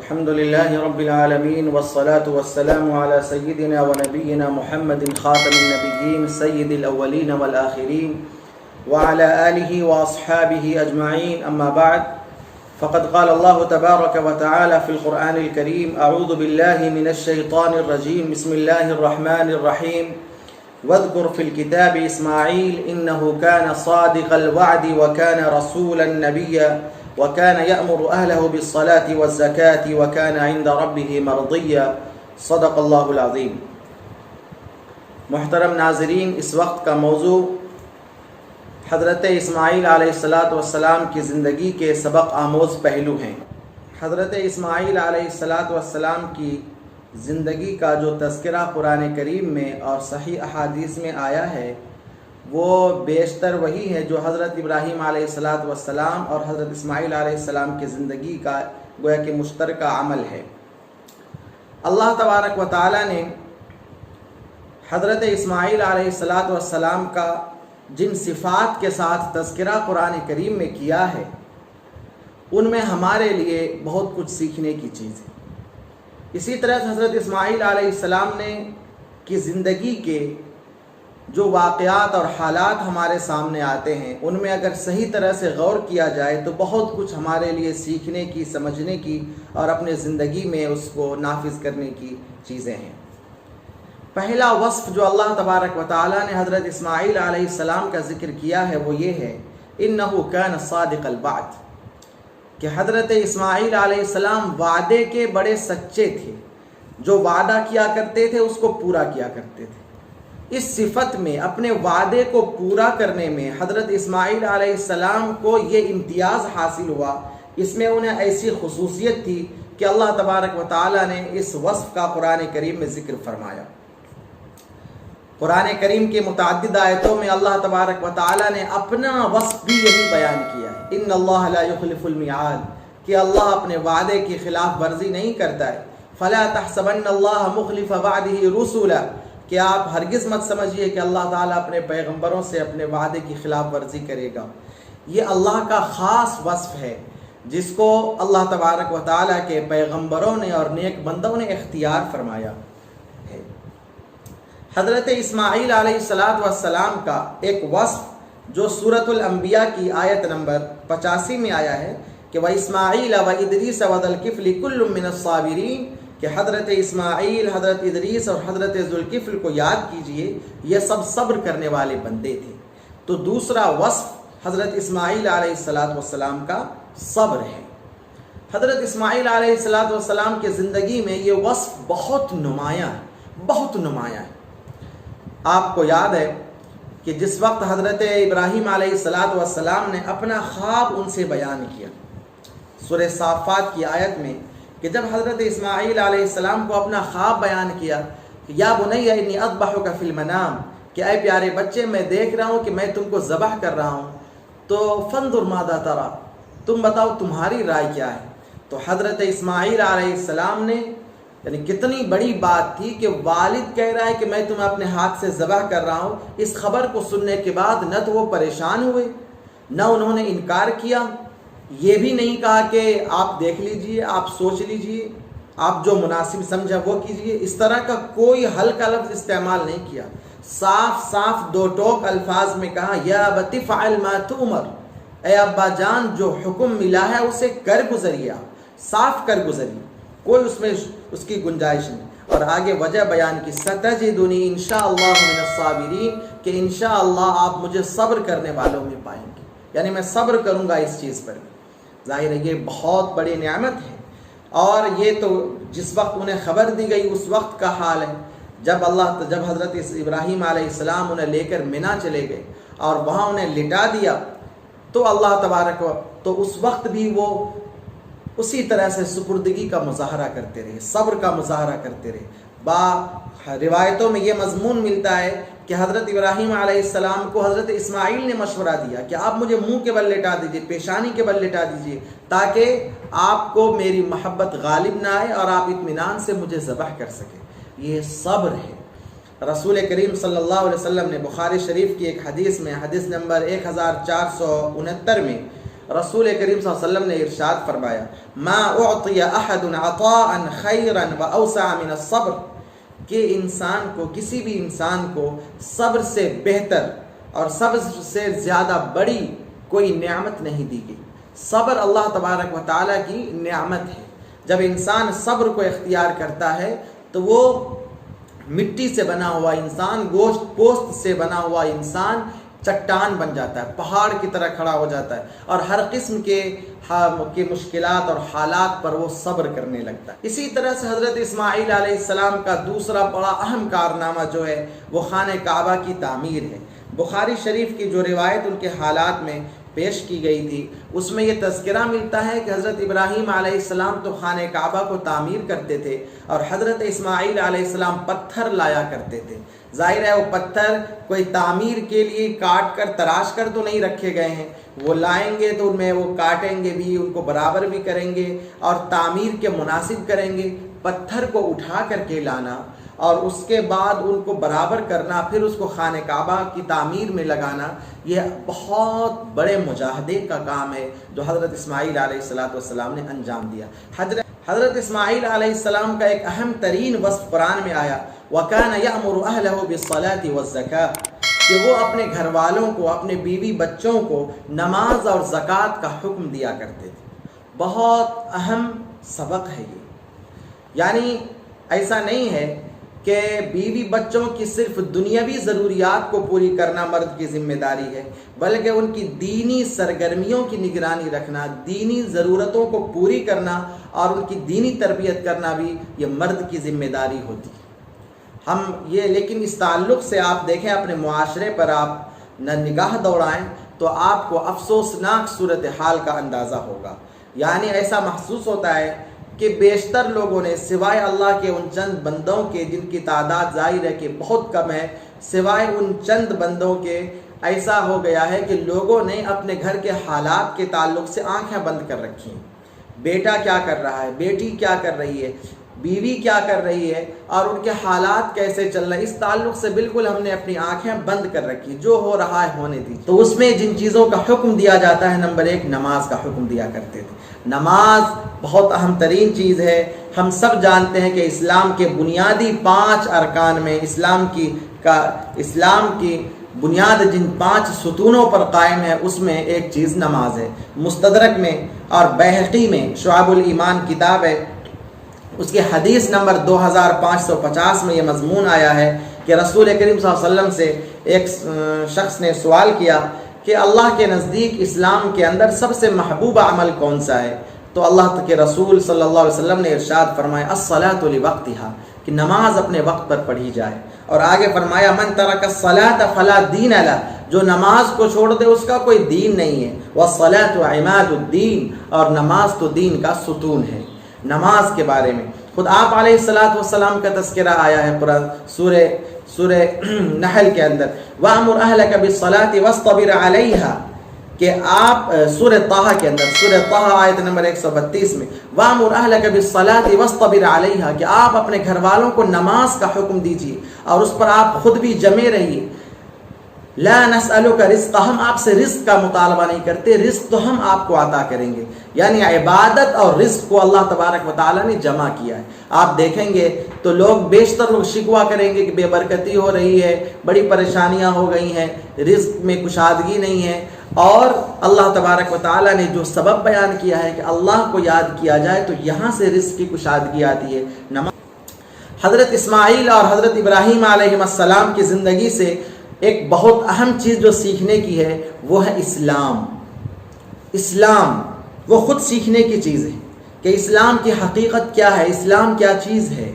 الحمد لله رب العالمين والصلاة والسلام على سيدنا ونبينا محمد خاتم النبيين سيد الأولين والآخرين وعلى آله وأصحابه أجمعين. أما بعد، فقد قال الله تبارك وتعالى في القرآن الكريم: أعوذ بالله من الشيطان الرجيم، بسم الله الرحمن الرحيم. واذكر في الكتاب إسماعيل إنه كان صادق الوعد وكان رسولا نبيا وكان يأمر أهله بالصلاة والزكاة وكان عند ربه مرضيا. صدق اللہ العظیم. محترم ناظرین، اس وقت کا موضوع حضرت اسماعیل علیہ السلام کی زندگی کے سبق آموز پہلو ہیں. حضرت اسماعیل علیہ السلام کی زندگی کا جو تذکرہ قرآن کریم میں اور صحیح احادیث میں آیا ہے وہ بیشتر وہی ہے جو حضرت ابراہیم علیہ السلام اور حضرت اسماعیل علیہ السلام کی زندگی کا گویا کہ مشترکہ عمل ہے. اللہ تبارک و تعالی نے حضرت اسماعیل علیہ السلام کا جن صفات کے ساتھ تذکرہ قرآن کریم میں کیا ہے ان میں ہمارے لیے بہت کچھ سیکھنے کی چیز ہے. اسی طرح حضرت اسماعیل علیہ السلام نے کی زندگی کے جو واقعات اور حالات ہمارے سامنے آتے ہیں ان میں اگر صحیح طرح سے غور کیا جائے تو بہت کچھ ہمارے لیے سیکھنے کی، سمجھنے کی اور اپنے زندگی میں اس کو نافذ کرنے کی چیزیں ہیں. پہلا وصف جو اللہ تبارک و تعالی نے حضرت اسماعیل علیہ السلام کا ذکر کیا ہے وہ یہ ہے: انہ کان صادق الوعد، کہ حضرت اسماعیل علیہ السلام وعدے کے بڑے سچے تھے. جو وعدہ کیا کرتے تھے اس کو پورا کیا کرتے تھے. اس صفت میں، اپنے وعدے کو پورا کرنے میں حضرت اسماعیل علیہ السلام کو یہ امتیاز حاصل ہوا. اس میں انہیں ایسی خصوصیت تھی کہ اللہ تبارک و تعالی نے اس وصف کا قرآن کریم میں ذکر فرمایا. قرآن کریم کے متعدد آیتوں میں اللہ تبارک و تعالی نے اپنا وصف بھی یہی بیان کیا ہے: ان اللہ لا یخلف المیعاد، کہ اللہ اپنے وعدے کی خلاف ورزی نہیں کرتا ہے. فلا تحسبن اللہ مخلف وعدہ رسولا، کہ آپ ہرگز مت سمجھیے کہ اللہ تعالیٰ اپنے پیغمبروں سے اپنے وعدے کی خلاف ورزی کرے گا. یہ اللہ کا خاص وصف ہے جس کو اللہ تبارک و تعالیٰ کے پیغمبروں نے اور نیک بندوں نے اختیار فرمایا ہے. حضرت اسماعیل علیہ السلام کا ایک وصف جو سورۃ الانبیاء کی آیت نمبر 85 میں آیا ہے کہ وَإِسْمَاعِيلَ وَإِدْرِيسَ وَذَا الْكِفْلِ كُلٌّ مِّنَ الصَّابِرِينَ، کہ حضرت اسماعیل، حضرت ادریس اور حضرت ذوالکفل کو یاد کیجئے، یہ سب صبر کرنے والے بندے تھے. تو دوسرا وصف حضرت اسماعیل علیہ السلام کا صبر ہے. حضرت اسماعیل علیہ السلام کے زندگی میں یہ وصف بہت نمایاں ہے. آپ کو یاد ہے کہ جس وقت حضرت ابراہیم علیہ السلام نے اپنا خواب ان سے بیان کیا سورہ صافات کی آیت میں، کہ جب حضرت اسماعیل علیہ السلام کو اپنا خواب بیان کیا کہ یا بنی انی اذبحک فی المنام، کہ اے پیارے بچے میں دیکھ رہا ہوں کہ میں تم کو ذبح کر رہا ہوں، تو فانظر ماذا تری، تم بتاؤ تمہاری رائے کیا ہے. تو حضرت اسماعیل علیہ السلام نے، یعنی کتنی بڑی بات تھی کہ والد کہہ رہا ہے کہ میں تمہیں اپنے ہاتھ سے ذبح کر رہا ہوں. اس خبر کو سننے کے بعد نہ تو وہ پریشان ہوئے، نہ انہوں نے انکار کیا، یہ بھی نہیں کہا کہ آپ دیکھ لیجئے، آپ سوچ لیجئے، آپ جو مناسب سمجھا وہ کیجئے. اس طرح کا کوئی ہلکا لفظ استعمال نہیں کیا. صاف دو ٹوک الفاظ میں کہا: یا ابت افعل ما تؤمر، اے ابا جان جو حکم ملا ہے اسے کر گزریے، صاف کر گزریے، کوئی اس میں اس کی گنجائش نہیں. اور آگے وجہ بیان کی: ستجدنی انشاءاللہ من الصابرین، کہ انشاءاللہ آپ مجھے صبر کرنے والوں میں پائیں گے، یعنی میں صبر کروں گا اس چیز پر. ظاہر ہے یہ بہت بڑی نعمت ہے، اور یہ تو جس وقت انہیں خبر دی گئی اس وقت کا حال ہے. جب حضرت ابراہیم علیہ السلام انہیں لے کر منی چلے گئے اور وہاں انہیں لٹا دیا تو اللہ تبارک تو اس وقت بھی وہ اسی طرح سے سپردگی کا مظاہرہ کرتے رہے، صبر کا مظاہرہ کرتے رہے. روایتوں میں یہ مضمون ملتا ہے کہ حضرت ابراہیم علیہ السلام کو حضرت اسماعیل نے مشورہ دیا کہ آپ مجھے منہ کے بل لٹا دیجئے، پیشانی کے بل لٹا دیجئے، تاکہ آپ کو میری محبت غالب نہ آئے اور آپ اطمینان سے مجھے ذبح کر سکیں. یہ صبر ہے. رسول کریم صلی اللہ علیہ وسلم نے بخاری شریف کی ایک حدیث میں، حدیث نمبر 1469 میں، رسول کریم صلی اللہ علیہ وسلم نے ارشاد فرمایا ما اعطی احد عطاء خیرا واوسع من الصبر، کہ انسان کو، کسی بھی انسان کو صبر سے بہتر اور صبر سے زیادہ بڑی کوئی نعمت نہیں دی گئی۔ صبر اللہ تبارک و تعالیٰ کی نعمت ہے۔ جب انسان صبر کو اختیار کرتا ہے تو وہ مٹی سے بنا ہوا انسان، گوشت پوست سے بنا ہوا انسان چٹان بن جاتا ہے، پہاڑ کی طرح کھڑا ہو جاتا ہے، اور ہر قسم کے مشکلات اور حالات پر وہ صبر کرنے لگتا ہے۔ اسی طرح سے حضرت اسماعیل علیہ السلام کا دوسرا بڑا اہم کارنامہ جو ہے وہ خانہ کعبہ کی تعمیر ہے۔ بخاری شریف کی جو روایت ان کے حالات میں پیش کی گئی تھی اس میں یہ تذکرہ ملتا ہے کہ حضرت ابراہیم علیہ السلام تو خانہ کعبہ کو تعمیر کرتے تھے اور حضرت اسماعیل علیہ السلام پتھر لایا کرتے تھے۔ ظاہر ہے وہ پتھر کوئی تعمیر کے لیے کاٹ کر تراش کر تو نہیں رکھے گئے ہیں، وہ لائیں گے تو ان میں وہ کاٹیں گے بھی، ان کو برابر بھی کریں گے اور تعمیر کے مناسب کریں گے۔ پتھر کو اٹھا کر کے لانا اور اس کے بعد ان کو برابر کرنا، پھر اس کو خانہ کعبہ کی تعمیر میں لگانا، یہ بہت بڑے مجاہدے کا کام ہے جو حضرت اسماعیل علیہ السلام نے انجام دیا۔ حضرت اسماعیل علیہ السلام کا ایک اہم ترین وصف قرآن میں آیا وَكَانَ يَأْمُرُ أَهْلَهُ بِالصَّلَاةِ وَالزَّكَاةِ، کہ وہ اپنے گھر والوں کو، اپنے بیوی بچوں کو نماز اور زکوٰۃ کا حکم دیا کرتے تھے۔ بہت اہم سبق ہے یہ، یعنی ایسا نہیں ہے کہ بیوی بچوں کی صرف دنیاوی ضروریات کو پوری کرنا مرد کی ذمہ داری ہے، بلکہ ان کی دینی سرگرمیوں کی نگرانی رکھنا، دینی ضرورتوں کو پوری کرنا اور ان کی دینی تربیت کرنا بھی یہ مرد کی ذمہ داری ہوتی ہے۔ ہم یہ لیکن اس تعلق سے آپ دیکھیں، اپنے معاشرے پر آپ نگاہ دوڑائیں تو آپ کو افسوسناک صورتحال کا اندازہ ہوگا۔ یعنی ایسا محسوس ہوتا ہے کہ بیشتر لوگوں نے سوائے اللہ کے ان چند بندوں کے جن کی تعداد ظاہر ہے کہ بہت کم ہے، سوائے ان چند بندوں کے ایسا ہو گیا ہے کہ لوگوں نے اپنے گھر کے حالات کے تعلق سے آنکھیں بند کر رکھی ہیں۔ بیٹا کیا کر رہا ہے، بیٹی کیا کر رہی ہے، بیوی کیا کر رہی ہے اور ان کے حالات کیسے چل رہے ہیں، اس تعلق سے بالکل ہم نے اپنی آنکھیں بند کر رکھی، جو ہو رہا ہے ہونے دی۔ تو اس میں جن چیزوں کا حکم دیا جاتا ہے، نمبر 1 نماز کا حکم دیا کرتے تھے۔ نماز بہت اہم ترین چیز ہے۔ ہم سب جانتے ہیں کہ اسلام کے بنیادی 5 ارکان میں اسلام کی بنیاد جن 5 ستونوں پر قائم ہے اس میں ایک چیز نماز ہے۔ مستدرک میں اور بیہقی میں شعب الایمان کتاب ہے، اس کے حدیث نمبر 2550 میں یہ مضمون آیا ہے کہ رسول کریم صلی اللہ علیہ وسلم سے ایک شخص نے سوال کیا کہ اللہ کے نزدیک اسلام کے اندر سب سے محبوب عمل کون سا ہے؟ تو اللہ کے رسول صلی اللہ علیہ وسلم نے ارشاد فرمایا الصلاۃ لوقتہا، کہ نماز اپنے وقت پر پڑھی جائے، اور آگے فرمایا من ترک الصلاۃ فلا دین لہ، جو نماز کو چھوڑ دے اس کا کوئی دین نہیں ہے، والصلاۃ عماد الدین، اور نماز تو دین کا ستون ہے۔ نماز کے بارے میں خود آپ علیہ السلام کا تذکرہ آیا ہے قرآن سورہ نحل کے اندر، وَأَمُرْ أَهْلَكَ بِالصَّلَاةِ وَاصْطَبِرْ عَلَيْهَا، کہ آپ سورہ طٰہٰ کے اندر، سورہ طٰہٰ آیت نمبر 132 میں وَأَمُرْ أَهْلَكَ بِالصَّلَاةِ وَاصْطَبِرْ عَلَيْهَا، کہ آپ اپنے گھر والوں کو نماز کا حکم دیجیے اور اس پر آپ خود بھی جمے رہیے۔ لا نسألک رزقا، ہم آپ سے رزق کا مطالبہ نہیں کرتے، رزق تو ہم آپ کو عطا کریں گے۔ یعنی عبادت اور رزق کو اللہ تبارک و تعالیٰ نے جمع کیا ہے۔ آپ دیکھیں گے تو بیشتر لوگ شکوہ کریں گے کہ بے برکتی ہو رہی ہے، بڑی پریشانیاں ہو گئی ہیں، رزق میں کشادگی نہیں ہے، اور اللہ تبارک و تعالیٰ نے جو سبب بیان کیا ہے کہ اللہ کو یاد کیا جائے تو یہاں سے رزق کی کشادگی آتی ہے۔ حضرت اسماعیل اور حضرت ابراہیم علیہ السلام کی زندگی سے ایک بہت اہم چیز جو سیکھنے کی ہے وہ ہے اسلام وہ خود سیکھنے کی چیز ہے کہ اسلام کی حقیقت کیا ہے، اسلام کیا چیز ہے۔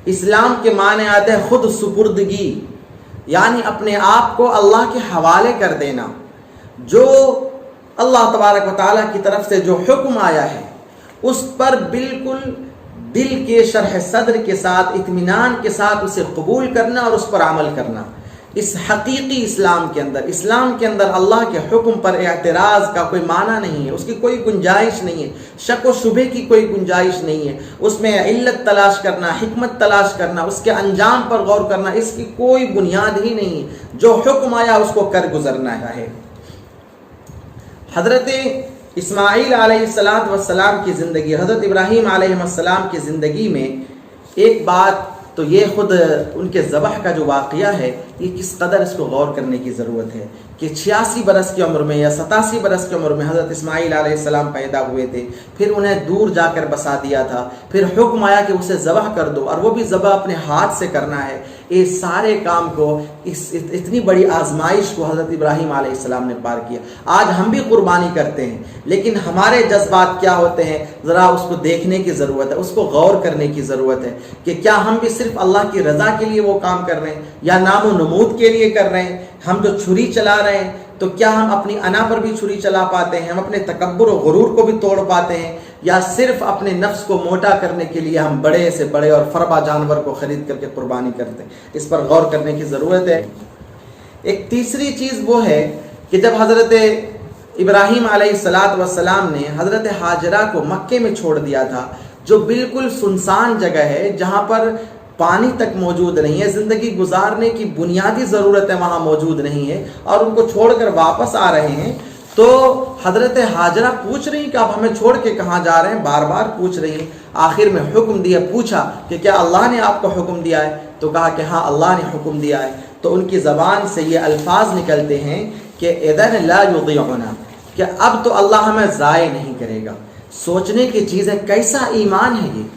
اسلام کے معنی آتے ہیں خود سپردگی، یعنی اپنے آپ کو اللہ کے حوالے کر دینا، جو اللہ تبارک و تعالیٰ کی طرف سے جو حکم آیا ہے اس پر بالکل دل کے شرح صدر کے ساتھ، اطمینان کے ساتھ اسے قبول کرنا اور اس پر عمل کرنا۔ اس حقیقی اسلام کے اندر اللہ کے حکم پر اعتراض کا کوئی معنی نہیں ہے، اس کی کوئی گنجائش نہیں ہے، شک و شبہ کی کوئی گنجائش نہیں ہے، اس میں علت تلاش کرنا، حکمت تلاش کرنا، اس کے انجام پر غور کرنا، اس کی کوئی بنیاد ہی نہیں ہے۔ جو حکم آیا اس کو کر گزرنا ہے۔ حضرت اسماعیل علیہ السلام کی زندگی، حضرت ابراہیم علیہ السلام کی زندگی میں ایک بات تو یہ خود ان کے ذبح کا جو واقعہ ہے، یہ کس قدر اس کو غور کرنے کی ضرورت ہے کہ 86 برس کی عمر میں یا 87 برس کی عمر میں حضرت اسماعیل علیہ السلام پیدا ہوئے تھے، پھر انہیں دور جا کر بسا دیا تھا، پھر حکم آیا کہ اسے ذبح کر دو، اور وہ بھی ذبح اپنے ہاتھ سے کرنا ہے۔ اس سارے کام کو، اتنی بڑی آزمائش کو حضرت ابراہیم علیہ السلام نے پار کیا۔ آج ہم بھی قربانی کرتے ہیں، لیکن ہمارے جذبات کیا ہوتے ہیں، ذرا اس کو دیکھنے کی ضرورت ہے، اس کو غور کرنے کی ضرورت ہے کہ کیا ہم بھی صرف اللہ کی رضا کے لیے وہ کام کر رہے ہیں یا نام و نمود کے لیے کر رہے ہیں۔ ہم جو چھری چلا رہے ہیں تو کیا ہم اپنی انا پر بھی چھری چلا پاتے ہیں، ہم اپنے تکبر و غرور کو بھی توڑ پاتے ہیں، یا صرف اپنے نفس کو موٹا کرنے کے لیے ہم بڑے سے بڑے اور فربا جانور کو خرید کر کے قربانی کرتے ہیں۔ اس پر غور کرنے کی ضرورت ہے۔ ایک تیسری چیز وہ ہے کہ جب حضرت ابراہیم علیہ السلام نے حضرت ہاجرہ کو مکے میں چھوڑ دیا تھا، جو بالکل سنسان جگہ ہے، جہاں پر پانی تک موجود نہیں ہے، زندگی گزارنے کی بنیادی ضرورتیں وہاں موجود نہیں ہے، اور ان کو چھوڑ کر واپس آ رہے ہیں، تو حضرت ہاجرہ پوچھ رہی کہ آپ ہمیں چھوڑ کے کہاں جا رہے ہیں، بار بار پوچھ رہی ہیں۔ آخر میں حکم دیا، پوچھا کہ کیا اللہ نے آپ کو حکم دیا ہے؟ تو کہا کہ ہاں اللہ نے حکم دیا ہے۔ تو ان کی زبان سے یہ الفاظ نکلتے ہیں کہ اذن لا یضیعنا، کہ اب تو اللہ ہمیں ضائع نہیں کرے گا۔ سوچنے کی چیز ہے، کیسا ایمان ہے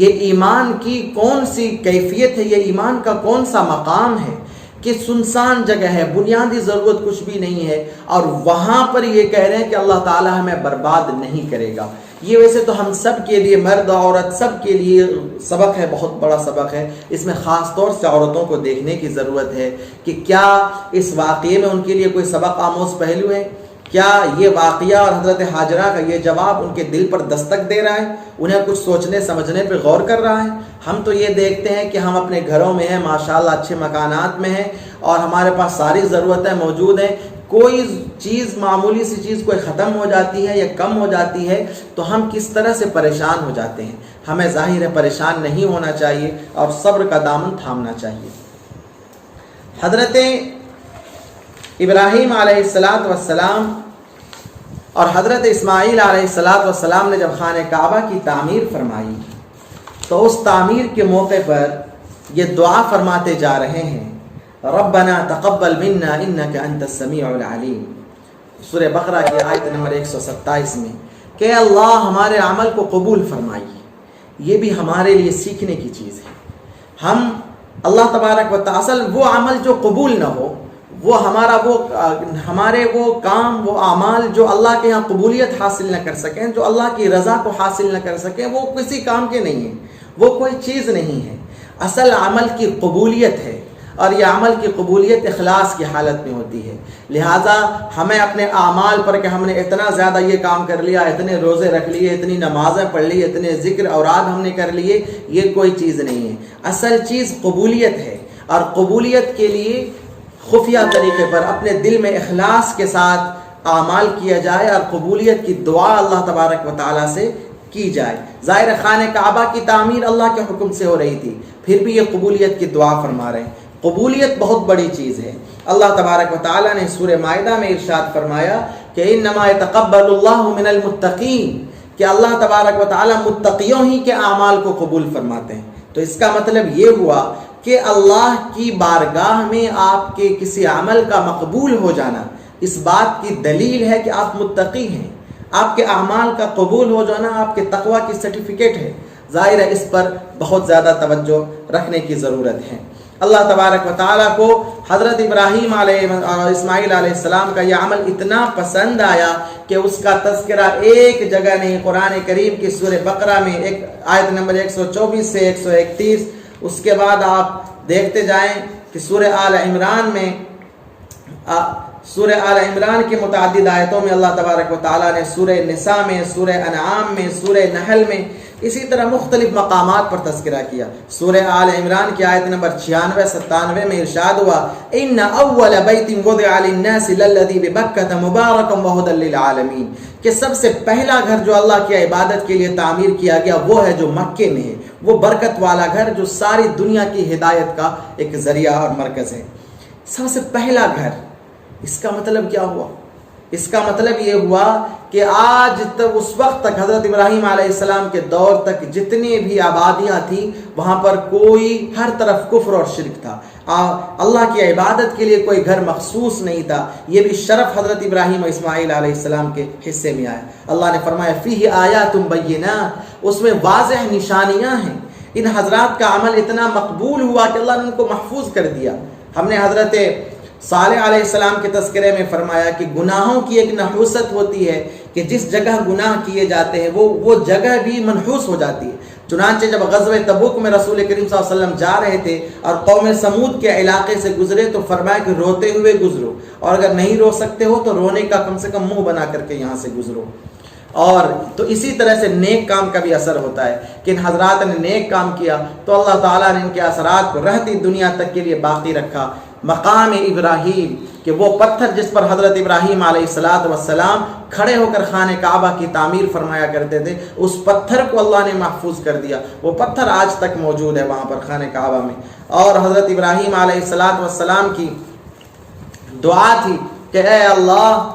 یہ ایمان کی کون سی کیفیت ہے، یہ ایمان کا کون سا مقام ہے کہ سنسان جگہ ہے، بنیادی ضرورت کچھ بھی نہیں ہے، اور وہاں پر یہ کہہ رہے ہیں کہ اللہ تعالی ہمیں برباد نہیں کرے گا۔ یہ ویسے تو ہم سب کے لیے، مرد عورت سب کے لیے سبق ہے، بہت بڑا سبق ہے۔ اس میں خاص طور سے عورتوں کو دیکھنے کی ضرورت ہے کہ کیا اس واقعے میں ان کے لیے کوئی سبق آموز پہلو ہے؟ کیا یہ واقعہ اور حضرت ہاجرہ کا یہ جواب ان کے دل پر دستک دے رہا ہے، انہیں کچھ سوچنے سمجھنے پہ غور کر رہا ہے؟ ہم تو یہ دیکھتے ہیں کہ ہم اپنے گھروں میں ہیں، ماشاءاللہ اچھے مکانات میں ہیں، اور ہمارے پاس ساری ضرورتیں موجود ہیں، کوئی چیز، معمولی سی چیز کوئی ختم ہو جاتی ہے یا کم ہو جاتی ہے تو ہم کس طرح سے پریشان ہو جاتے ہیں۔ ہمیں ظاہر ہے پریشان نہیں ہونا چاہیے اور صبر کا دامن تھامنا چاہیے۔ حضرت ابراہیم علیہ السلام اور حضرت اسماعیل علیہ السلام نے جب خانہ کعبہ کی تعمیر فرمائی تو اس تعمیر کے موقع پر یہ دعا فرماتے جا رہے ہیں، ربنا تقبل منا انک انت السمیع العلیم، سورہ بقرہ کی آیت نمبر 127 میں، کہ اللہ ہمارے عمل کو قبول فرمائیے۔ یہ بھی ہمارے لیے سیکھنے کی چیز ہے۔ ہم اللہ تبارک و تعالی، وہ عمل جو قبول نہ ہو، وہ ہمارے وہ کام، وہ اعمال جو اللہ کے ہاں قبولیت حاصل نہ کر سکیں، جو اللہ کی رضا کو حاصل نہ کر سکیں، وہ کسی کام کے نہیں ہیں، وہ کوئی چیز نہیں ہے۔ اصل عمل کی قبولیت ہے، اور یہ عمل کی قبولیت اخلاص کی حالت میں ہوتی ہے۔ لہٰذا ہمیں اپنے اعمال پر کہ ہم نے اتنا زیادہ یہ کام کر لیا، اتنے روزے رکھ لیے، اتنی نمازیں پڑھ لی، اتنے ذکر اوراد ہم نے کر لیے، یہ کوئی چیز نہیں ہے۔ اصل چیز قبولیت ہے، اور قبولیت کے لیے خفیہ طریقے پر اپنے دل میں اخلاص کے ساتھ اعمال کیا جائے، اور قبولیت کی دعا اللہ تبارک و تعالیٰ سے کی جائے۔ ظاہر خانہ کعبہ کی تعمیر اللہ کے حکم سے ہو رہی تھی، پھر بھی یہ قبولیت کی دعا فرما رہے ہیں۔ قبولیت بہت بڑی چیز ہے۔ اللہ تبارک و تعالیٰ نے سورہ مائدہ میں ارشاد فرمایا کہ انما يتقبل اللہ من المتقین، کہ اللہ تبارک و تعالیٰ متقیوں ہی کے اعمال کو قبول فرماتے ہیں۔ تو اس کا مطلب یہ ہوا کہ اللہ کی بارگاہ میں آپ کے کسی عمل کا مقبول ہو جانا اس بات کی دلیل ہے کہ آپ متقی ہیں، آپ کے اعمال کا قبول ہو جانا آپ کے تقوی کی سرٹیفکیٹ ہے۔ ظاہر ہے اس پر بہت زیادہ توجہ رکھنے کی ضرورت ہے۔ اللہ تبارک و تعالیٰ کو حضرت ابراہیم اور اسماعیل علیہ السلام کا یہ عمل اتنا پسند آیا کہ اس کا تذکرہ ایک جگہ نہیں، قرآن کریم کی سورہ بقرہ میں ایک آیت نمبر 124 سے 131، اس کے بعد آپ دیکھتے جائیں کہ سورہ آل عمران میں، سورہ آل عمران کی متعدد آیتوں میں اللہ تبارک و تعالیٰ نے سورہ نساء میں، سورہ انعام میں، سورہ نحل میں، اسی طرح مختلف مقامات پر تذکرہ کیا۔ سورہ آل عمران کی آیت نمبر 96-97 میں ارشاد ہوا ان اول بیت وضع للناس للذی ببکۃ مبارکا وہدی للعالمین، کہ سب سے پہلا گھر جو اللہ کی عبادت کے لیے تعمیر کیا گیا وہ ہے جو مکے میں ہے، وہ برکت والا گھر جو ساری دنیا کی ہدایت کا ایک ذریعہ اور مرکز ہے۔ سب سے پہلا گھر، اس کا مطلب کیا ہوا اس کا مطلب یہ ہوا کہ آج تک اس وقت تک حضرت ابراہیم علیہ السلام کے دور تک جتنی بھی آبادیاں تھیں وہاں پر کوئی ہر طرف کفر اور شرک تھا. اللہ کی عبادت کے لیے کوئی گھر مخصوص نہیں تھا. یہ بھی شرف حضرت ابراہیم و اسماعیل علیہ السلام کے حصے میں آیا. اللہ نے فرمایا فیہ آیات بینات، اس میں واضح نشانیاں ہیں. ان حضرات کا عمل اتنا مقبول ہوا کہ اللہ نے ان کو محفوظ کر دیا. ہم نے حضرت صالح علیہ السلام کے تذکرے میں فرمایا کہ گناہوں کی ایک نحوست ہوتی ہے کہ جس جگہ گناہ کیے جاتے ہیں وہ جگہ بھی منحوس ہو جاتی ہے. چنانچہ جب غزوہ تبوک میں رسول کریم صلی اللہ علیہ وسلم جا رہے تھے اور قوم سمود کے علاقے سے گزرے تو فرمایا کہ روتے ہوئے گزرو، اور اگر نہیں رو سکتے ہو تو رونے کا کم سے کم منہ بنا کر کے یہاں سے گزرو. اور تو اسی طرح سے نیک کام کا بھی اثر ہوتا ہے کہ ان حضرات نے نیک کام کیا تو اللہ تعالیٰ نے ان کے اثرات کو رہتی دنیا تک کے لیے باقی رکھا. مقام ابراہیم کہ وہ پتھر جس پر حضرت ابراہیم علیہ السلام کھڑے ہو کر خانہ کعبہ کی تعمیر فرمایا کرتے تھے، اس پتھر کو اللہ نے محفوظ کر دیا. وہ پتھر آج تک موجود ہے وہاں پر خانہ کعبہ میں. اور حضرت ابراہیم علیہ السلام کی دعا تھی کہ اے اللہ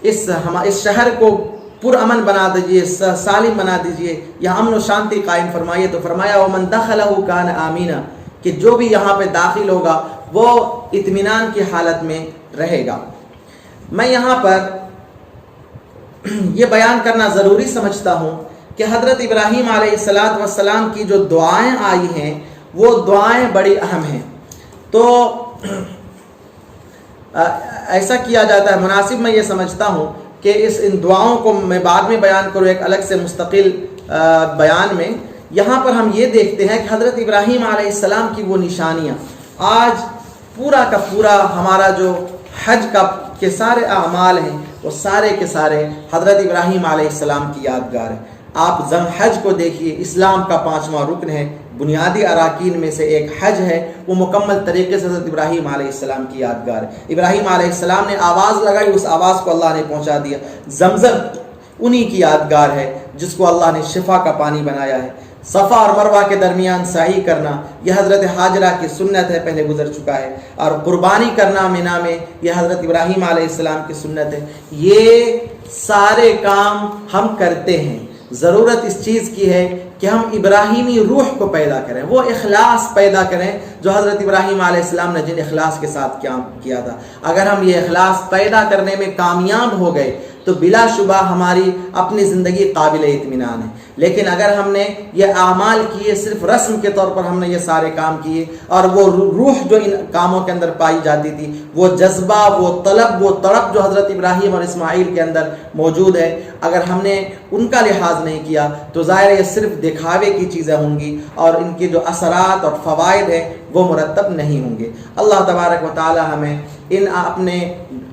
اس شہر کو پرامن بنا دیجئے، سالم بنا دیجئے، یہاں امن و شانتی قائم فرمائیے. تو فرمایا ومن دخلہ کان آمینا، کہ جو بھی یہاں پہ داخل ہوگا وہ اطمینان کی حالت میں رہے گا. میں یہاں پر یہ بیان کرنا ضروری سمجھتا ہوں کہ حضرت ابراہیم علیہ السلام کی جو دعائیں آئی ہیں وہ دعائیں بڑی اہم ہیں. تو ایسا کیا جاتا ہے، مناسب میں یہ سمجھتا ہوں کہ ان دعاؤں کو میں بعد میں بیان کروں ایک الگ سے مستقل بیان میں. یہاں پر ہم یہ دیکھتے ہیں کہ حضرت ابراہیم علیہ السلام کی وہ نشانیاں آج پورا کا پورا ہمارا جو حج کے سارے اعمال ہیں وہ سارے کے سارے حضرت ابراہیم علیہ السلام کی یادگار ہیں. آپ حج کو دیکھیے، اسلام کا 5واں رکن ہے، بنیادی اراکین میں سے ایک حج ہے، وہ مکمل طریقے سے حضرت ابراہیم علیہ السلام کی یادگار ہے. ابراہیم علیہ السلام نے آواز لگائی، اس آواز کو اللہ نے پہنچا دیا. زمزم انہی کی یادگار ہے جس کو اللہ نے شفا کا پانی بنایا ہے. صفا اور مروہ کے درمیان سعی کرنا یہ حضرت حاجرہ کی سنت ہے، پہلے گزر چکا ہے. اور قربانی کرنا مینا میں یہ حضرت ابراہیم علیہ السلام کی سنت ہے. یہ سارے کام ہم کرتے ہیں. ضرورت اس چیز کی ہے کہ ہم ابراہیمی روح کو پیدا کریں، وہ اخلاص پیدا کریں جو حضرت ابراہیم علیہ السلام نے جن اخلاص کے ساتھ کیا تھا. اگر ہم یہ اخلاص پیدا کرنے میں کامیاب ہو گئے تو بلا شبہ ہماری اپنی زندگی قابل اطمینان ہے. لیکن اگر ہم نے یہ اعمال کیے، صرف رسم کے طور پر ہم نے یہ سارے کام کیے، اور وہ روح جو ان کاموں کے اندر پائی جاتی تھی، وہ جذبہ، وہ طلب، وہ تڑپ جو حضرت ابراہیم اور اسماعیل کے اندر موجود ہے، اگر ہم نے ان کا لحاظ نہیں کیا تو ظاہر یہ صرف دکھاوے کی چیزیں ہوں گی اور ان کے جو اثرات اور فوائد ہیں وہ مرتب نہیں ہوں گے. اللہ تبارک و تعالی ہمیں ان اپنے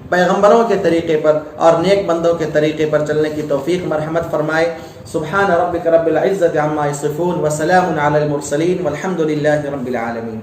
پیغمبروں کے طریقے پر اور نیک بندوں کے طریقے پر چلنے کی توفیق مرحمت فرمائے. سبحان ربک رب العزت عما یصفون وسلام علی المرسلین والحمد للہ رب العالمین.